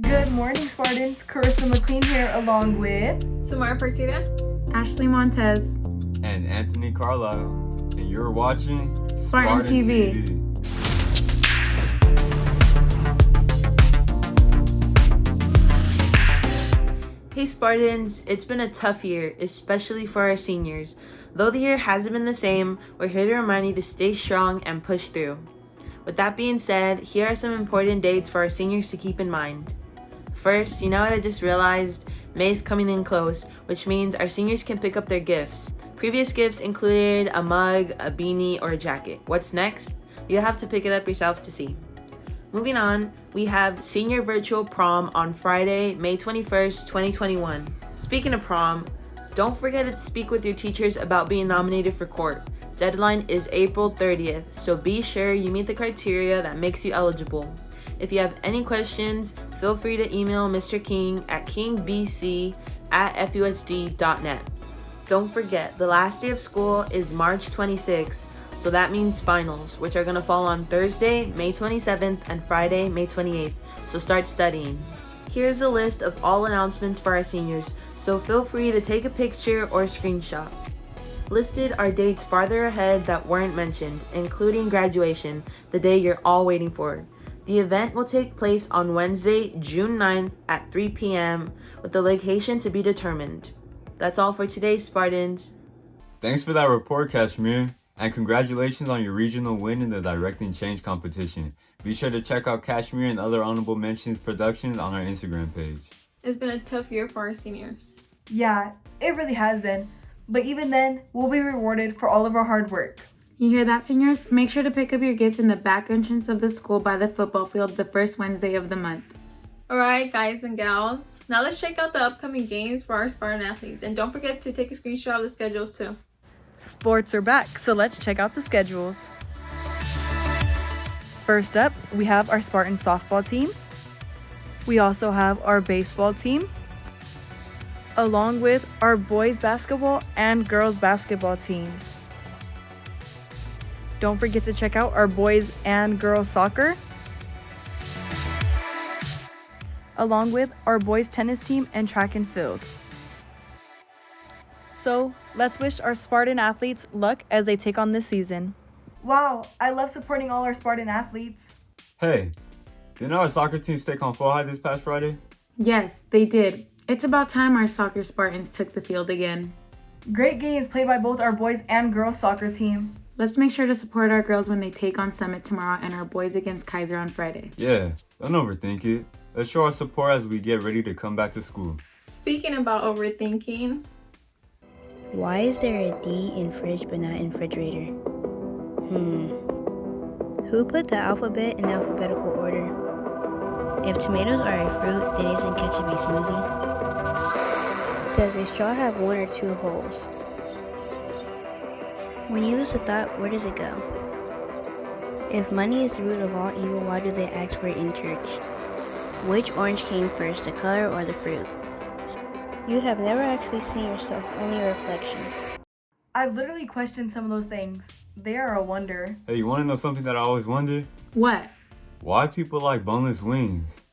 Good morning, Spartans. Karissa McLean here along with Samira Partida, Ashley Montes, and Anthony Carlyle, and you're watching Spartan TV. Hey Spartans, it's been a tough year, especially for our seniors. Though the year hasn't been the same, we're here to remind you to stay strong and push through. With that being said, here are some important dates for our seniors to keep in mind. First, you know what I just realized? May's coming in close, which means our seniors can pick up their gifts. Previous gifts included a mug, a beanie, or a jacket. What's next? You'll have to pick it up yourself to see. Moving on, we have Senior Virtual Prom on Friday, May 21st, 2021. Speaking of prom, don't forget to speak with your teachers about being nominated for court. Deadline is April 30th, so be sure you meet the criteria that makes you eligible. If you have any questions, feel free to email Mr. King at kingbc@fusd.net. Don't forget, the last day of school is March 26th, so that means finals, which are going to fall on Thursday, May 27th, and Friday, May 28th, so start studying. Here's a list of all announcements for our seniors, so feel free to take a picture or screenshot. Listed are dates farther ahead that weren't mentioned, including graduation, the day you're all waiting for. The event will take place on Wednesday, June 9th at 3 p.m., with the location to be determined. That's all for today, Spartans. Thanks for that report, Kashmir. And congratulations on your regional win in the Directing Change competition. Be sure to check out Kashmir and other honorable mentions productions on our Instagram page. It's been a tough year for our seniors. Yeah, it really has been. But even then, we'll be rewarded for all of our hard work. You hear that, seniors? Make sure to pick up your gifts in the back entrance of the school by the football field the first Wednesday of the month. Alright, guys and gals. Now let's check out the upcoming games for our Spartan athletes. And don't forget to take a screenshot of the schedules too. Sports are back, so let's check out the schedules. First up, we have our Spartan softball team. We also have our baseball team, along with our boys basketball and girls basketball team. Don't forget to check out our boys and girls soccer, along with our boys tennis team and track and field. So let's wish our Spartan athletes luck as they take on this season. Wow, I love supporting all our Spartan athletes. Hey, didn't our soccer team stake on Full High this past Friday? Yes, they did. It's about time our soccer Spartans took the field again. Great games played by both our boys and girls soccer team. Let's make sure to support our girls when they take on Summit tomorrow and our boys against Kaiser on Friday. Yeah, don't overthink it. Let's show our support as we get ready to come back to school. Speaking about overthinking, why is there a D in fridge but not in refrigerator? Who put the alphabet in alphabetical order? If tomatoes are a fruit, then isn't ketchup a smoothie? Does a straw have one or two holes? When you lose a thought, where does it go? If money is the root of all evil, why do they ask for it in church? Which orange came first, the color or the fruit? You have never actually seen yourself, only a reflection. I've literally questioned some of those things. They are a wonder. Hey, you want to know something that I always wonder? What? Why people like boneless wings?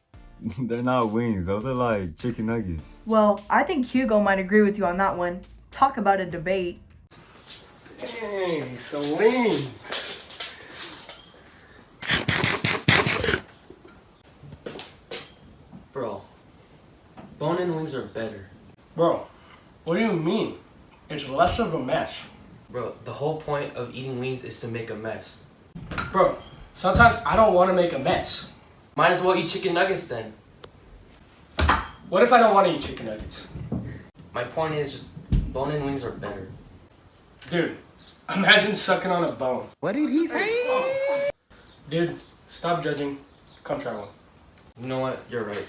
They're not wings, those are like chicken nuggets. Well, I think Hugo might agree with you on that one. Talk about a debate. Dang, some wings. Bro, bone-in wings are better. Bro, what do you mean? It's less of a mess. Bro, the whole point of eating wings is to make a mess. Bro, sometimes I don't want to make a mess. Might as well eat chicken nuggets then. What if I don't want to eat chicken nuggets? My point is just bone-in wings are better. Dude, imagine sucking on a bone. What did he say? Dude, stop judging. Come try one. You know what? You're right.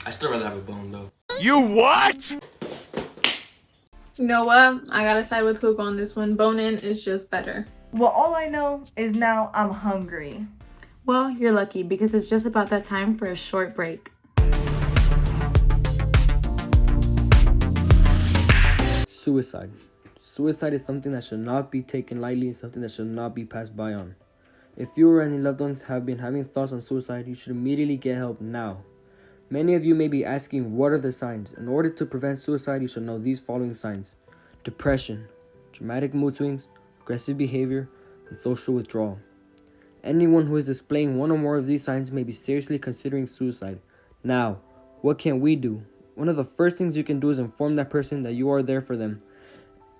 I still rather have a bone though. You what? you know what? I gotta side with Hugo on this one. Bone-in is just better. Well, all I know is now I'm hungry. Well, you're lucky because it's just about that time for a short break. Suicide. Suicide is something that should not be taken lightly, something that should not be passed by on. If you or any loved ones have been having thoughts on suicide, you should immediately get help now. Many of you may be asking, what are the signs? In order to prevent suicide, you should know these following signs: depression, dramatic mood swings, aggressive behavior, and social withdrawal. Anyone who is displaying one or more of these signs may be seriously considering suicide. Now, what can we do? One of the first things you can do is inform that person that you are there for them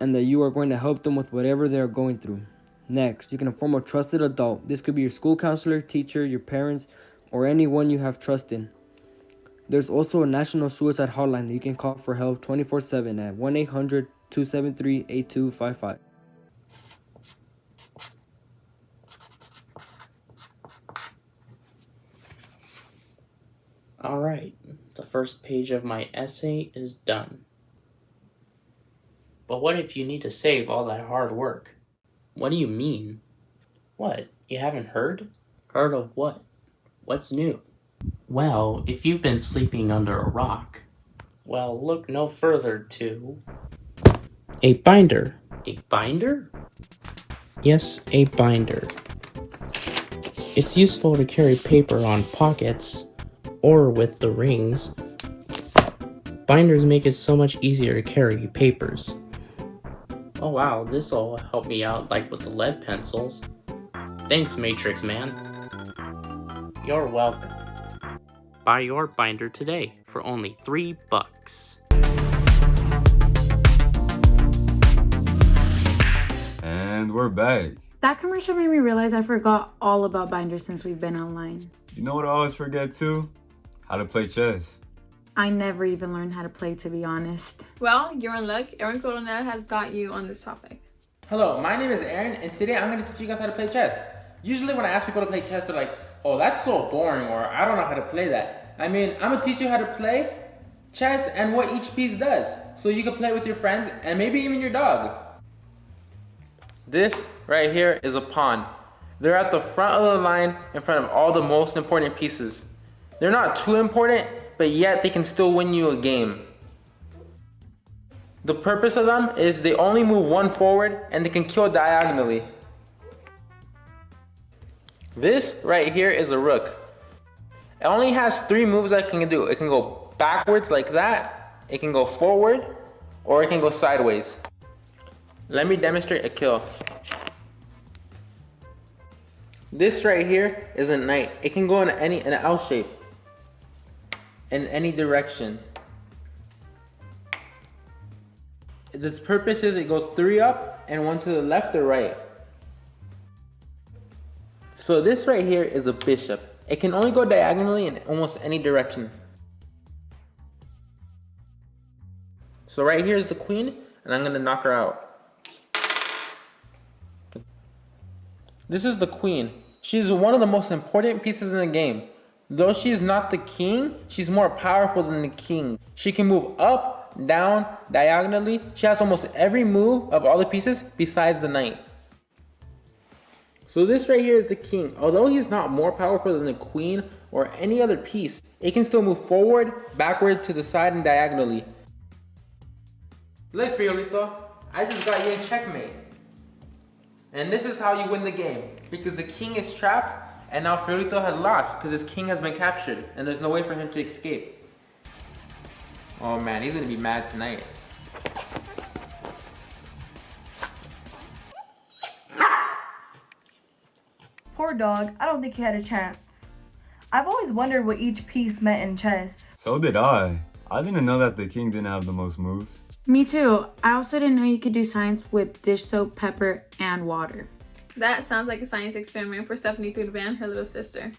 and that you are going to help them with whatever they are going through. Next, you can inform a trusted adult. This could be your school counselor, teacher, your parents, or anyone you have trust in. There's also a national suicide hotline that you can call for help 24/7 at 1-800-273-8255. Alright, the first page of my essay is done. But what if you need to save all that hard work? What do you mean? What, you haven't heard? Heard of what? What's new? Well, if you've been sleeping under a rock, well, look no further to... a binder. A binder? Yes, a binder. It's useful to carry paper on pockets or with the rings. Binders make it so much easier to carry papers. Oh wow, this'll help me out like with the lead pencils. Thanks, Matrix Man. You're welcome. Buy your binder today for only $3. And we're back. That commercial made me realize I forgot all about binders since we've been online. You know what I always forget too? How to play chess. I never even learned how to play, to be honest. Well, you're in luck. Aaron Coronel has got you on this topic. Hello, my name is Aaron, and today I'm going to teach you guys how to play chess. Usually when I ask people to play chess, they're like, oh, that's so boring, or I don't know how to play that. I mean, I'm going to teach you how to play chess and what each piece does, so you can play with your friends and maybe even your dog. This right here is a pawn. They're at the front of the line in front of all the most important pieces. They're not too important, but yet they can still win you a game. The purpose of them is they only move one forward and they can kill diagonally. This right here is a rook. It only has 3 moves that it can do. It can go backwards like that, it can go forward, or it can go sideways. Let me demonstrate a kill. This right here is a knight. It can go in an L shape, in any direction. Its purpose is it goes 3 up and 1 to the left or right. So this right here is a bishop. It can only go diagonally in almost any direction. So right here is the queen, and I'm gonna knock her out. This is the queen. She's one of the most important pieces in the game. Though she's not the king, she's more powerful than the king. She can move up, down, diagonally. She has almost every move of all the pieces besides the knight. So this right here is the king. Although he's not more powerful than the queen or any other piece, it can still move forward, backwards, to the side, and diagonally. Look, Friolito, I just got you in checkmate. And this is how you win the game, because the king is trapped, and now Friolito has lost, because his king has been captured, and there's no way for him to escape. Oh man, he's gonna be mad tonight. Poor dog, I don't think he had a chance. I've always wondered what each piece meant in chess. So did I. I didn't know that the king didn't have the most moves. Me too. I also didn't know you could do science with dish soap, pepper, and water. That sounds like a science experiment for Stephanie Iturbe and her little sister.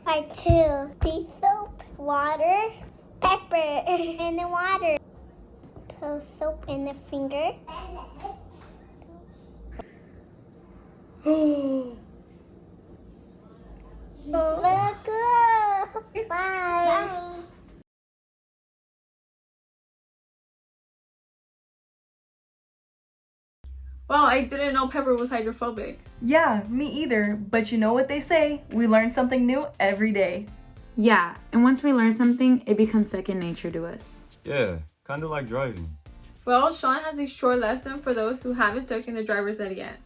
Part 2. Dish soap, water, pepper, and the water. Put soap in the finger. Look good. Bye. Wow, I didn't know pepper was hydrophobic. Yeah, me either, but you know what they say, we learn something new every day. Yeah, and once we learn something, it becomes second nature to us. Yeah, kinda like driving. Well, Sean has a short lesson for those who haven't taken the driver's ed yet.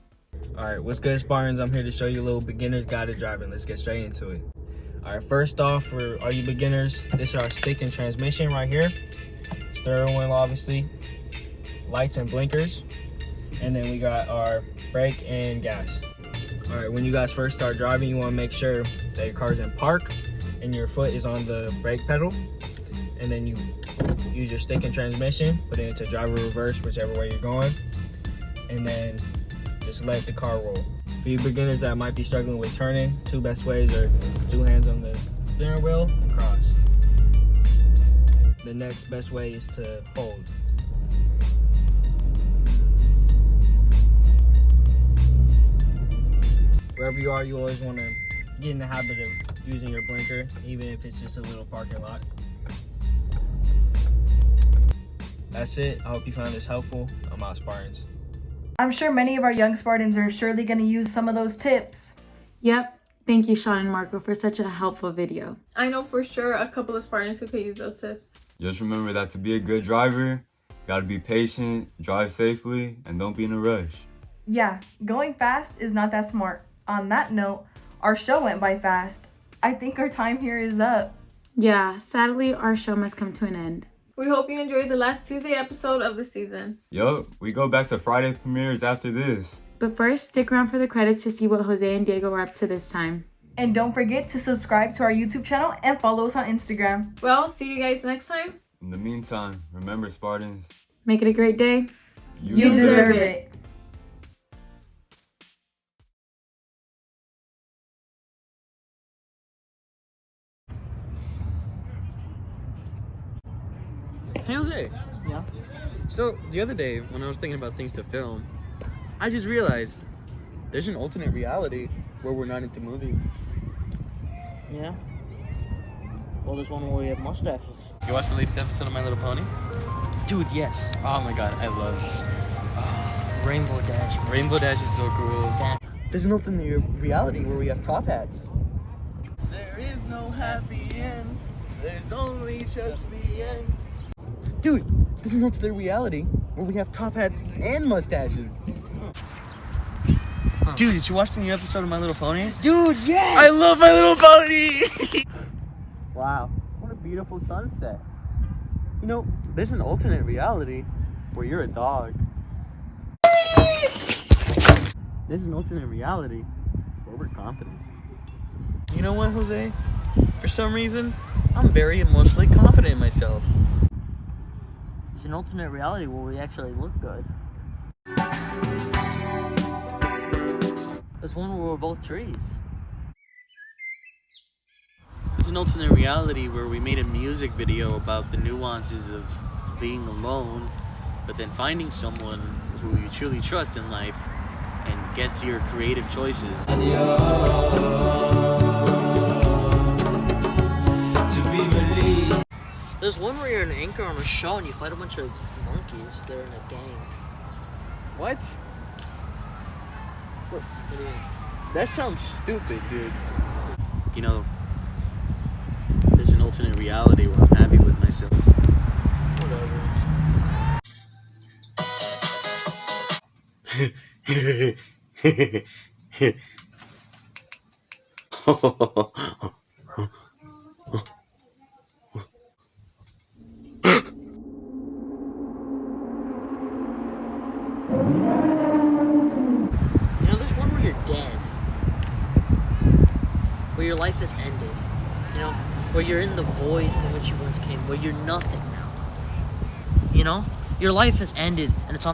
Alright, what's good, Spartans? I'm here to show you a little beginner's guide to driving. Let's get straight into it. Alright, first off, for all you beginners, this is our stick and transmission right here. Steering wheel, obviously. Lights and blinkers. And then we got our brake and gas. Alright, when you guys first start driving, you want to make sure that your car's in park and your foot is on the brake pedal. And then you use your stick and transmission, put it into driver reverse, whichever way you're going. And then just let the car roll. For you beginners that might be struggling with turning, two best ways are 2 hands on the steering wheel and cross. The next best way is to hold. Wherever you are, you always want to get in the habit of using your blinker, even if it's just a little parking lot. That's it. I hope you found this helpful. I'm out, Spartans. I'm sure many of our young Spartans are surely going to use some of those tips. Yep. Thank you, Sean and Marco, for such a helpful video. I know for sure a couple of Spartans who could use those tips. Just remember that to be a good driver, you gotta be patient, drive safely, and don't be in a rush. Yeah, going fast is not that smart. On that note, our show went by fast. I think our time here is up. Yeah, sadly, our show must come to an end. We hope you enjoyed the last Tuesday episode of the season. Yup, we go back to Friday premieres after this. But first, stick around for the credits to see what Jose and Diego are up to this time. And don't forget to subscribe to our YouTube channel and follow us on Instagram. Well, see you guys next time. In the meantime, remember, Spartans, make it a great day. You deserve it. Hey Jose. Yeah? So, the other day, when I was thinking about things to film, I just realized there's an alternate reality where we're not into movies. Yeah? Well, there's one where we have mustaches. You watched the latest episode of My Little Pony? Dude, yes. Oh my god, I love Rainbow Dash. Rainbow Dash is so cool. There's an alternate reality where we have top hats. There is no happy end. There's only just the end. Dude, there's an alternate reality where we have top hats and mustaches. Dude, did you watch the new episode of My Little Pony? Dude, yes! I love My Little Pony! Wow, what a beautiful sunset. You know, there's an alternate reality where you're a dog. There's an alternate reality where we're confident. You know what, Jose? For some reason, I'm very emotionally confident in myself. There's an alternate reality where we actually look good. There's one where we're both trees. There's an alternate reality where we made a music video about the nuances of being alone, but then finding someone who you truly trust in life and gets your creative choices. There's one where you're an anchor on a show and you fight a bunch of monkeys. They're in a gang. What? What do you mean? That sounds stupid, dude. You know, there's an alternate reality where I'm happy with myself. Whatever. You know, there's one where you're dead. Where your life has ended. You know, where you're in the void from which you once came. Where you're nothing now. You know? Your life has ended and it's on